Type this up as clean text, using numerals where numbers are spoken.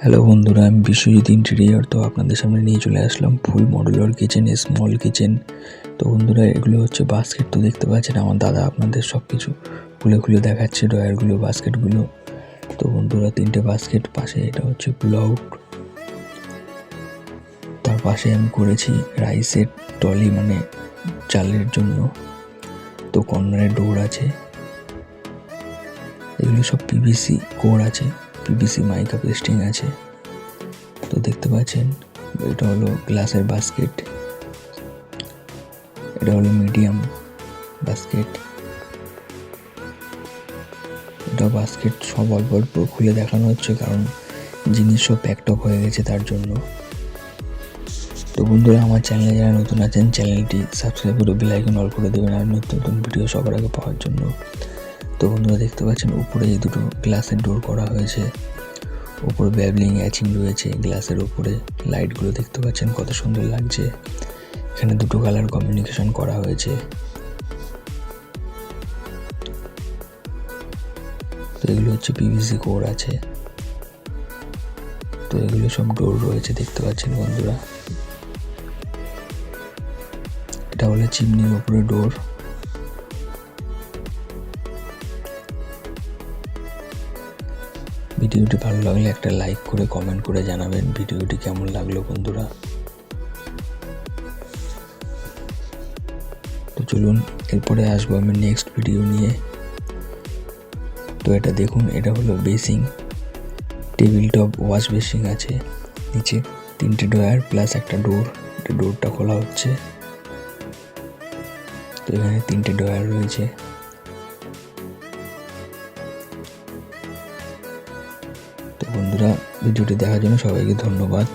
Hello বন্ধুরা, আমি Biswajit interior. তো আপনাদের সামনে নিয়ে চলে আসলাম ফুল মডুলার কিচেন, স্মল কিচেন। তো বন্ধুরা, এগুলো হচ্ছে বাস্কেট। তো দেখতে পাচ্ছেন আমার দাদা আপনাদের সব কিছু খুলে খুলে দেখাচ্ছে, ড্রয়ারগুলো, বাস্কেটগুলো। তো বন্ধুরা, 3টে বাস্কেট, পাশে এটা হচ্ছে পুল আউট, তার পাশে আমি করেছি রাইসের টলি, মানে চালের জন্য। তো কর্নারে ডোর আছে, এগুলো সব পিভিসি কোর আছে, পিভিসি মাইকা পেস্টিং আছে। তো দেখতে পাচ্ছেন এটা হলো গ্লাসের বাস্কেট, এটা হলো মিডিয়াম বাস্কেট। এটা বাস্কেট সব অল্প অল্প খুলে দেখানো হচ্ছে, কারণ জিনিস সব প্যাকটপ হয়ে গেছে তার জন্য। তো বন্ধুরা, আমার চ্যানেলে যারা নতুন আছেন, চ্যানেলটি সাবস্ক্রাইব করে বেল আইকন অল করে দেবেন আর নতুন নতুন ভিডিও সবার আগে পাওয়ার জন্য। তো বন্ধুরা, দেখতে পাচ্ছেন উপরে এই দুটো গ্লাসের ডোর করা হয়েছে, উপরে ব্যাবলিং অ্যাচিং রয়েছে গ্লাসের উপরে। লাইটগুলো দেখতে পাচ্ছেন কত সুন্দর লাগছে, এখানে দুটো কালার কমিউনিকেশন করা হয়েছে। তো এগুলো হচ্ছে পিভিসি কোর আছে। তো এগুলো সব ডোর রয়েছে, দেখতে পাচ্ছেন বন্ধুরা। এটা হলো চিমনির উপরে ডোর। ভিডিওটি ভালো লাগলে একটা লাইক করে কমেন্ট করে জানাবেন ভিডিওটি কেমন লাগলো বন্ধুরা। তো চলুন, এরপরে আসবো আমি নেক্সট ভিডিও নিয়ে। তো এটা দেখুন, এটা হলো basin, table top wash basin আছে, নিচে 3টে ড্রয়ার প্লাস একটা ডোর। এটা ডোরটা খোলা হচ্ছে। তো এখানে 3টে ড্রয়ার রয়েছে। তো বন্ধুরা, ভিডিওটি দেখার জন্য সবাইকে ধন্যবাদ।